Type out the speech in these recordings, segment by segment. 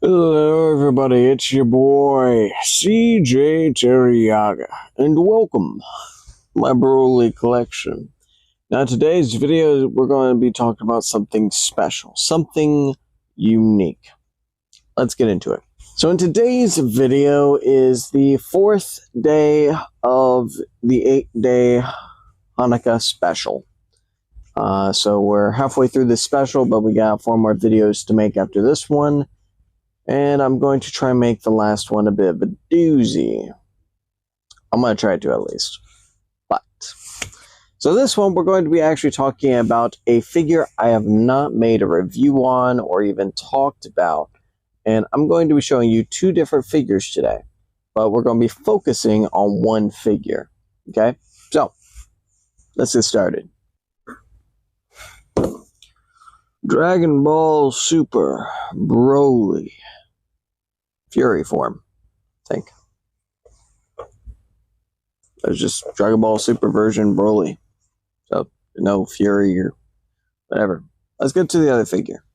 Hello, everybody. It's your boy CJ Terriaga, and welcome to my Broly collection. Now, today's video, we're going to be talking about something special, something unique. Let's get into it. So, in today's video is the 4th day of the 8-day Hanukkah special. So we're halfway through this special, but we got 4 more videos to make after this one. And I'm going to try and make the last one a bit of a doozy. I'm going to try to at least. So this one, we're going to be actually talking about a figure I have not made a review on or even talked about. And I'm going to be showing you 2 different figures today. But we're going to be focusing on one figure. Okay? So, let's get started. Dragon Ball Super Broly. Fury form, I think. There's just Dragon Ball Super version Broly. So, no Fury or whatever. Let's get to the other figure.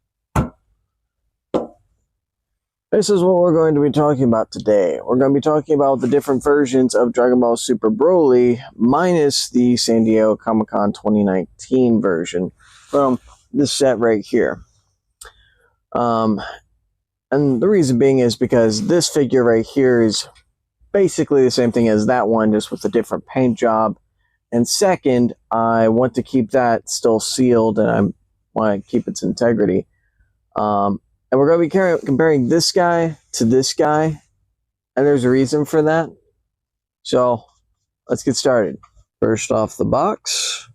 This is what we're going to be talking about today. We're going to be talking about the different versions of Dragon Ball Super Broly, minus the San Diego Comic-Con 2019 version from this set right here. And the reason being is because this figure right here is basically the same thing as that one, just with a different paint job. And second, I want to keep that still sealed, and I want to keep its integrity. And we're going to be comparing this guy to this guy, and there's a reason for that. So, let's get started. First off the box.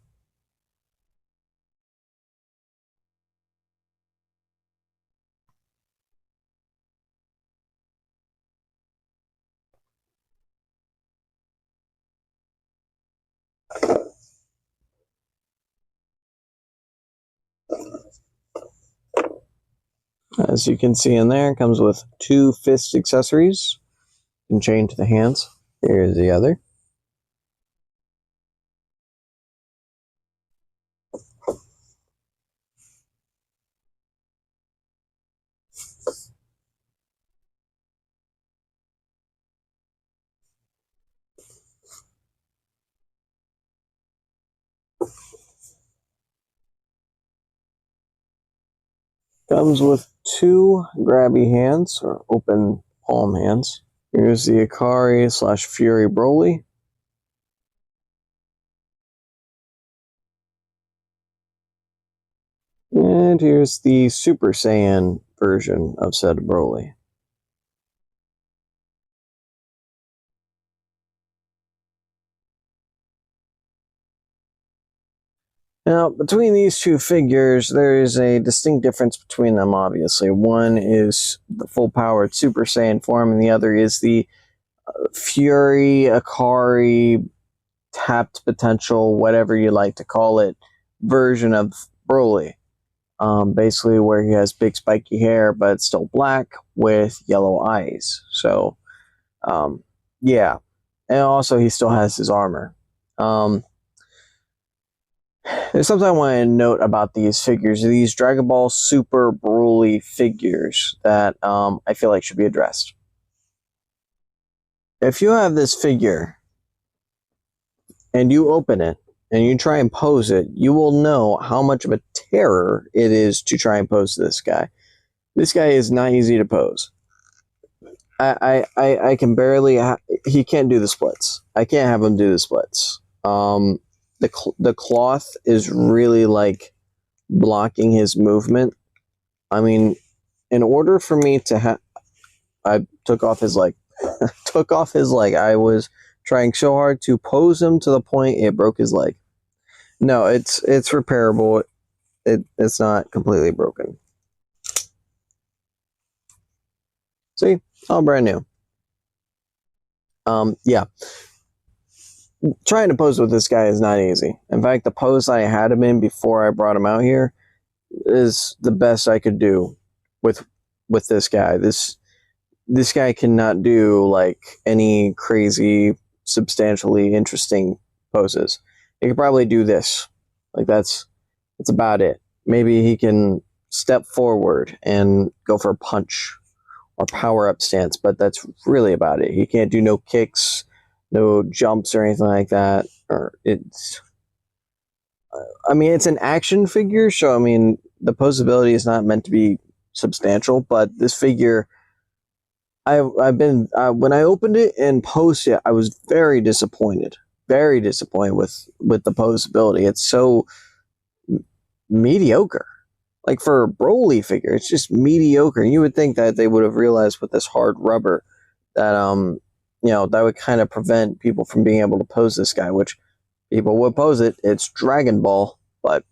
As you can see in there, it comes with 2 fist accessories. You can chain to the hands. Here's the other. Comes with 2 grabby hands, or open palm hands. Here's the Akari / Fury Broly. And here's the Super Saiyan version of said Broly. Now, between these 2 figures, there is a distinct difference between them, obviously. One is the full-powered Super Saiyan form, and the other is the Fury, Akari, tapped potential, whatever you like to call it, version of Broly. Basically where he has big spiky hair, but it's still black with yellow eyes. So, yeah. And also he still has his armor. There's something I want to note about these figures. These Dragon Ball Super Broly figures that I feel like should be addressed. If you have this figure and you open it and you try and pose it, you will know how much of a terror it is to try and pose this guy. This guy is not easy to pose. I can barely... he can't do the splits. I can't have him do the splits. The cloth is really like blocking his movement. I mean, in order for me to have... I took off his leg. Took off his leg. I was trying so hard to pose him to the point it broke his leg. No, it's repairable. It's not completely broken. See? All brand new. Yeah. Trying to pose with this guy is not easy. In fact, the pose I had him in before I brought him out here is the best I could do with this guy. This guy cannot do like any crazy, substantially interesting poses. He could probably do this. Like that's about it. Maybe he can step forward and go for a punch or power-up stance, but that's really about it. He can't do no kicks, no jumps or anything like that. Or it's, I mean, it's an action figure, so I mean, the posability is not meant to be substantial, but this figure, I've been when I opened it and posted it, I was very disappointed with the posability. It's so mediocre. Like for a Broly figure, it's just mediocre. And you would think that they would have realized with this hard rubber that that would kind of prevent people from being able to pose this guy, which people would pose it. It's Dragon Ball, but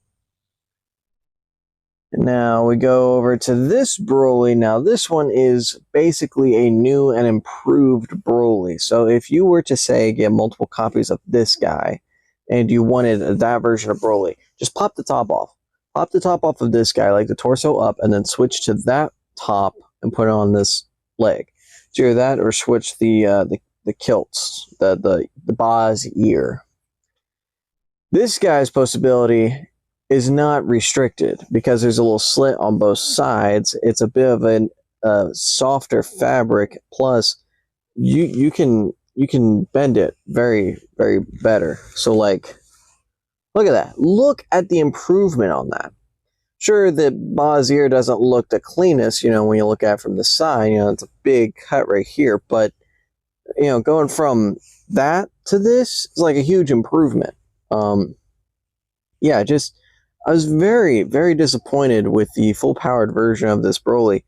now we go over to this Broly. Now this one is basically a new and improved Broly. So if you were to say get multiple copies of this guy and you wanted that version of Broly, just pop the top off. Pop the top off of this guy, like the torso up, and then switch to that top and put it on this leg. It's either that or switch the kilts, the Ba's ear. This guy's posability is not restricted because there's a little slit on both sides. It's a bit of a softer fabric. Plus, you can bend it very, very better. So like, look at that. Look at the improvement on that. Sure, the Ba's ear doesn't look the cleanest, when you look at it from the side. It's a big cut right here. But, going from that to this is like a huge improvement. I was very, very disappointed with the full-powered version of this Broly.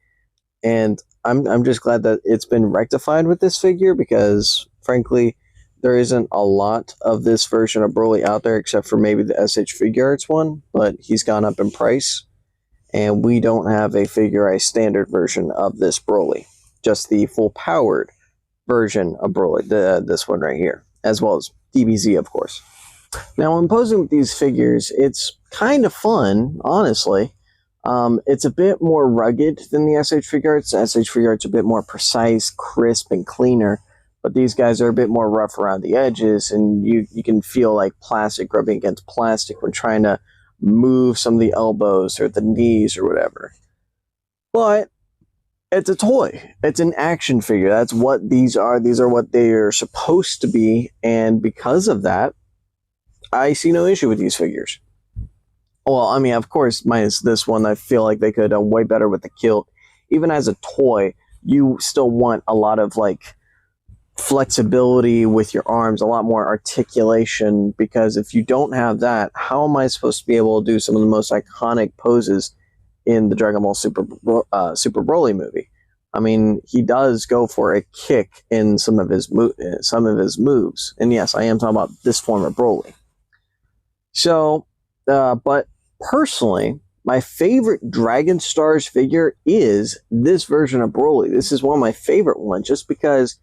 And I'm just glad that it's been rectified with this figure because, frankly, there isn't a lot of this version of Broly out there except for maybe the SH Figuarts one, but he's gone up in price. And we don't have a Figuarts standard version of this Broly. Just the full-powered version of Broly, this one right here, as well as DBZ, of course. Now, when posing with these figures, it's kind of fun, honestly. It's a bit more rugged than the SH Figuarts. The SH Figuarts are a bit more precise, crisp, and cleaner. But these guys are a bit more rough around the edges, and you can feel like plastic rubbing against plastic when trying to move some of the elbows or the knees or whatever. But it's a toy. It's an action figure. That's what these are. These are what they are supposed to be, and because of that, I see no issue with these figures. Well, I mean, of course, minus this one, I feel like they could have done way better with the kilt. Even as a toy, you still want a lot of, like, flexibility with your arms, a lot more articulation, because if you don't have that, how am I supposed to be able to do some of the most iconic poses in the Dragon Ball Super Broly movie? I mean, he does go for a kick in some of his moves. And yes, I am talking about this form of Broly. So, but personally, my favorite Dragon Stars figure is this version of Broly. This is one of my favorite ones just because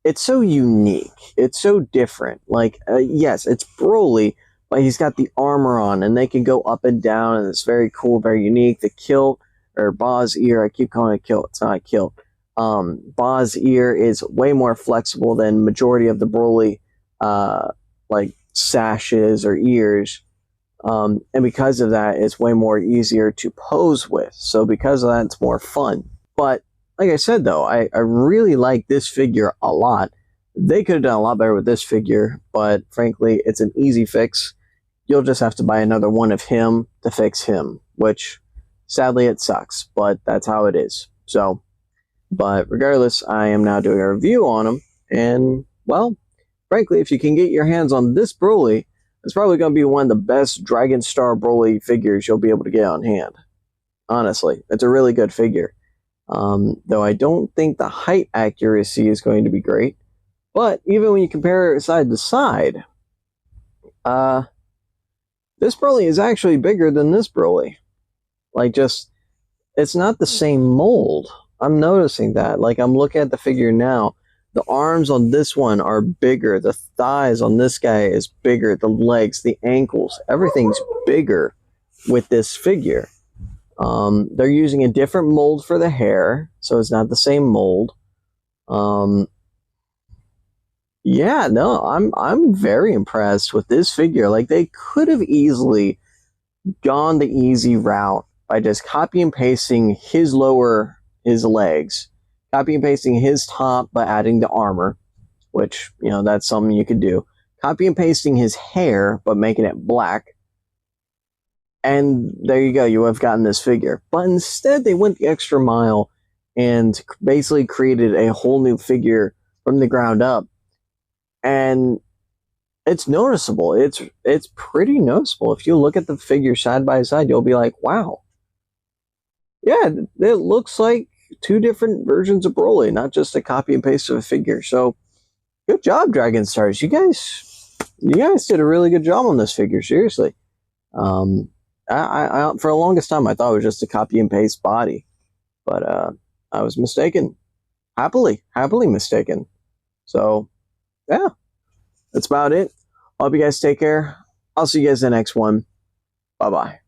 it's so unique. It's so different. Like, yes, it's Broly, but he's got the armor on, and they can go up and down, and it's very cool, very unique. The kilt, or Ba's ear, I keep calling it a kilt. It's not a kilt. Ba's ear is way more flexible than majority of the Broly, like, sashes or ears. And because of that, it's way more easier to pose with. So because of that, it's more fun. But like I said, though, I really like this figure a lot. They could have done a lot better with this figure, but frankly, it's an easy fix. You'll just have to buy another one of him to fix him, which sadly it sucks, but that's how it is. So, but regardless, I am now doing a review on him, and well, frankly, if you can get your hands on this Broly, it's probably going to be one of the best Dragon Star Broly figures you'll be able to get on hand. Honestly, it's a really good figure. Though I don't think the height accuracy is going to be great. But even when you compare it side to side, this Broly is actually bigger than this Broly. Like, just, it's not the same mold. I'm noticing that. Like, I'm looking at the figure now. The arms on this one are bigger. The thighs on this guy is bigger. The legs, the ankles, everything's bigger with this figure. They're using a different mold for the hair, so it's not the same mold. Yeah, no, I'm very impressed with this figure. Like, they could have easily gone the easy route by just copy and pasting his legs copy and pasting his top but adding the armor, which, you know, that's something you could do. Copy and pasting his hair but making it black. And there you go, you have gotten this figure. But instead, they went the extra mile and basically created a whole new figure from the ground up. And it's noticeable. It's pretty noticeable. If you look at the figure side by side, you'll be like, wow. Yeah, it looks like two different versions of Broly, not just a copy and paste of a figure. So, good job, Dragon Stars. You guys did a really good job on this figure, seriously. I for the longest time I thought it was just a copy and paste body, but I was mistaken. Happily mistaken. So, yeah, that's about it. I hope you guys take care. I'll see you guys in the next one. Bye bye.